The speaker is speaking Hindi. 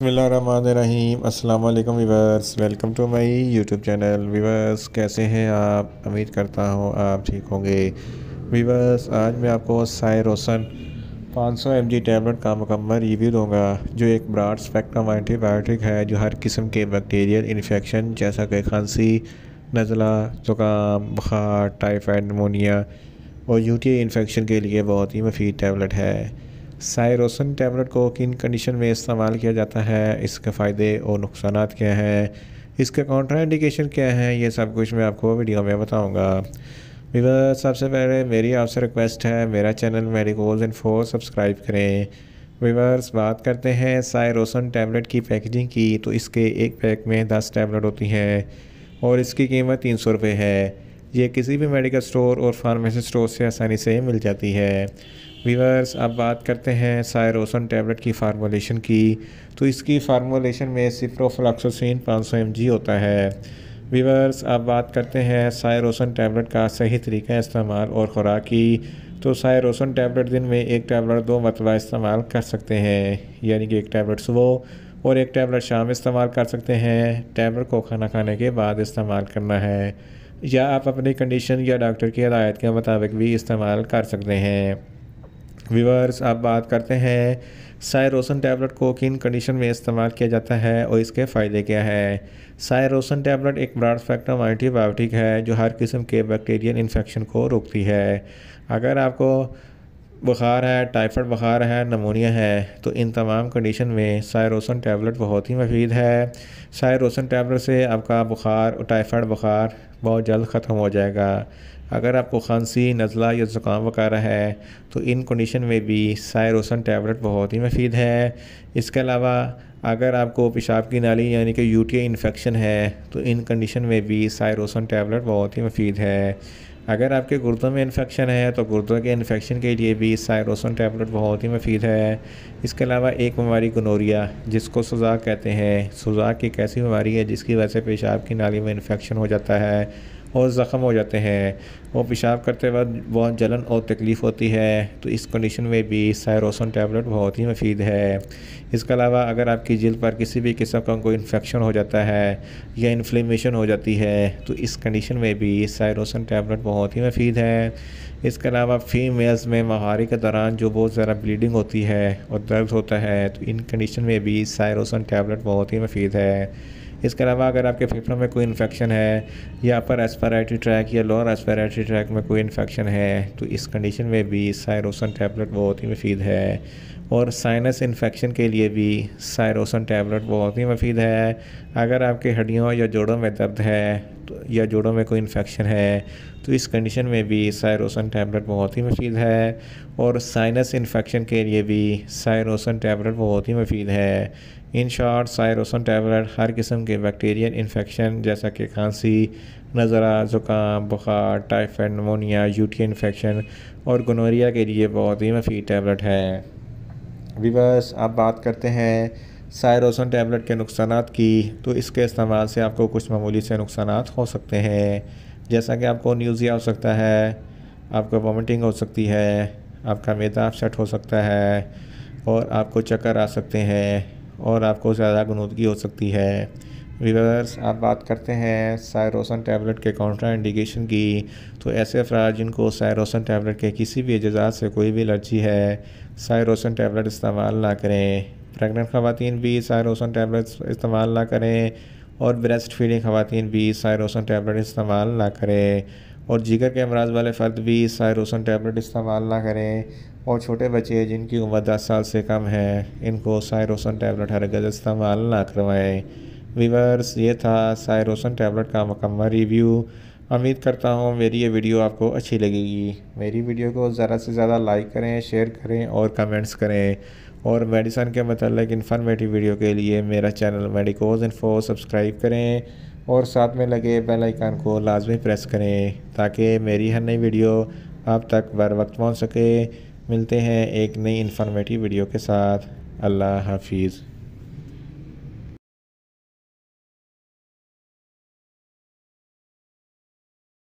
बिस्मिल्लाहिर्रहमानिर्रहीम। अस्सलाम वालेकुम viewers, welcome to my YouTube channel. Viewers, कैसे हैं आप? उम्मीद करता हूँ आप ठीक होंगे। वीवर्स, आज मैं आपको सायरोसन 500 mg टैबलेट का मुकम्मल रिव्यू दूंगा, जो एक ब्रॉड स्पेक्ट्रम एंटीबायोटिक है जो हर किस्म के बैक्टीरियल इन्फेक्शन जैसा कि खांसी, नज़ला, ज़ुकाम, बुखार, टाइफाइड, निमोनिया और यूटीआई इन्फेक्शन के लिए बहुत ही मुफीद टैबलेट है। सायरोसन टैबलेट को किन कंडीशन में इस्तेमाल किया जाता है, इसके फ़ायदे और नुकसानात क्या हैं, इसके कॉन्ट्राइंडिकेशन क्या हैं, ये सब कुछ मैं आपको वीडियो में बताऊंगा। व्यूअर्स, सबसे पहले मेरी आपसे रिक्वेस्ट है, मेरा चैनल मेडिकोज इन्फो सब्सक्राइब करें। व्यूअर्स, बात करते हैं सायरोसन टैबलेट की पैकेजिंग की, तो इसके एक पैक में 10 टैबलेट होती हैं और इसकी कीमत 300 रुपये है। ये किसी भी मेडिकल स्टोर और फार्मेसी स्टोर से आसानी से मिल जाती है। व्यूअर्स, अब बात करते हैं सायरोसन टैबलेट की फार्मूलेशन की, तो इसकी फार्मूलेशन में सिप्रोफ्लॉक्सासिन 500 mg होता है। व्यूअर्स, अब बात करते हैं सायरोसन टैबलेट का सही तरीका इस्तेमाल और ख़ुराक की, तो सायरोसन टैबलेट दिन में एक टैबलेट 2 मरतबा इस्तेमाल कर सकते हैं, यानी कि एक टैबलेट सुबह और एक टैबलेट शाम इस्तेमाल कर सकते हैं। टैबलेट को खाना खाने के बाद इस्तेमाल करना है, या आप अपनी कंडीशन या डॉक्टर की हिदायत के मुताबिक भी इस्तेमाल कर सकते हैं। व्यूअर्स, अब बात करते हैं सायरोसन टैबलेट को किन कंडीशन में इस्तेमाल किया जाता है और इसके फ़ायदे क्या हैं। सायरोसन टैबलेट एक ब्रॉड स्पेक्ट्रम एंटीबायोटिक है जो हर किस्म के बैक्टीरियल इन्फेक्शन को रोकती है। अगर आपको बुखार है, टाइफाइड बुखार है, नमूनिया है, तो इन तमाम कंडीशन में सायरोसन टैबलेट बहुत ही मुफीद है। सायरोसन टैबलेट से आपका बुखार और टाइफाइड बुखार बहुत जल्द ख़त्म हो जाएगा। अगर आपको खांसी, नज़ला या ज़ुकाम वगैरह है, तो इन कंडीशन में भी सायरोसन टैबलेट बहुत ही मुफीद है। इसके अलावा अगर आपको पेशाब की नाली यानी कि यूटीआई इन्फेक्शन है, तो इन कंडीशन में भी सायरोसन टैबलेट बहुत ही मुफीद है। अगर आपके गुर्दों में इन्फेक्शन है, तो गुर्दों के इन्फेक्शन के लिए भी सायरोसन टैबलेट बहुत ही मुफीद है। इसके अलावा एक बीमारी गोनोरिया, जिसको सुजाक कहते हैं, सुजाक एक ऐसी बीमारी है जिसकी वजह से पेशाब की नाली में इन्फेक्शन हो जाता है और ज़ख़म हो जाते हैं और पेशाब करते वक्त बहुत जलन और तकलीफ़ होती है, तो इस कंडीशन में भी सायरोसन टैबलेट बहुत ही मुफीद है। इसके अलावा अगर आपकी जिल्द पर किसी भी किस्म का कोई इन्फेक्शन हो जाता है या इन्फ्लेमेशन हो जाती है, तो इस कंडीशन में भी सायरोसन टैबलेट बहुत ही मुफीद है। इसके अलावा फीमेल्स में महारी के दौरान जो बहुत ज़्यादा ब्लीडिंग होती है और दर्द होता है, तो इन कंडीशन में भी सायरोसन टैबलेट बहुत ही मुफीद है। इसके अलावा अगर आपके फेफड़ों में कोई इन्फेक्शन है या अपर रेस्पिरेटरी ट्रैक या लोअर रेस्पिरेटरी ट्रैक में कोई इन्फेक्शन है, तो इस कंडीशन में भी सायरोसन टैबलेट बहुत ही मुफीद है। और साइनस इन्फेक्शन के लिए भी सायरोसन टैबलेट बहुत ही मुफीद है। अगर आपके हड्डियों या जोड़ों में दर्द है तो या जोड़ों में कोई इन्फेक्शन है, तो इस कंडीशन में भी सायरोसन टैबलेट बहुत ही मुफीद है। और साइनस इन्फेक्शन के लिए भी सायरोसन टैबलेट बहुत ही मुफीद है। इन शॉर्ट, सायरोसन टैबलेट हर किस्म के बैक्टीरियल इन्फेक्शन जैसा कि खांसी, नज़ला, ज़ुकाम, बुखार, टाइफाइड, निमोनिया, यूटीआई इन्फेक्शन और गोनोरिया के लिए बहुत ही मुफीद टैबलेट है। व्यूअर्स, अब बात करते हैं सायरोसन टैबलेट के नुकसानात की, तो इसके इस्तेमाल से आपको कुछ मामूली से नुकसानात हो सकते हैं, जैसा कि आपको न्यूज़िया हो सकता है, आपको वॉमिटिंग हो सकती है, आपका मैदा अपसेट हो सकता है और आपको चक्कर आ सकते हैं और आपको ज़्यादा गनुदगी हो सकती है। व्यूअर्स, आप बात करते हैं सायरोसन टैबलेट के काउंटर इंडिकेशन की, तो ऐसे अफराद जिनको सायरोसन टैबलेट के किसी भी एजाज़ात से कोई भी एलर्जी है, सायरोसन टैबलेट इस्तेमाल ना करें। प्रेग्नेंट ख़वातीन भी सायरोसन टैबलेट इस्तेमाल ना करें और ब्रेस्ट फीडिंग ख़वातीन भी सायरोसन टैबलेट इस्तेमाल ना करें और जिगर के अमराज वाले फ़र्द भी सायरोसन टैबलेट इस्तेमाल ना करें और छोटे बच्चे जिनकी उम्र 10 साल से कम है, इनको सायरोसन टैबलेट हरगिज़ इस्तेमाल ना करवाएं। व्यूअर्स, ये था सायरोसन टैबलेट का मुकम्मल रिव्यू। उम्मीद करता हूँ मेरी ये वीडियो आपको अच्छी लगेगी। मेरी वीडियो को ज़्यादा से ज़्यादा लाइक करें, शेयर करें और कमेंट्स करें। और मेडिसन के मतलब इन्फॉर्मेटिव वीडियो के लिए मेरा चैनल मेडिकोज इन्फो सब्सक्राइब करें और साथ में लगे बेल आइकन को लाजमी प्रेस करें, ताकि मेरी हर नई वीडियो आप तक बर वक्त पहुँच सके। मिलते हैं एक नई इन्फॉर्मेटिव वीडियो के साथ। अल्लाह हाफिज़।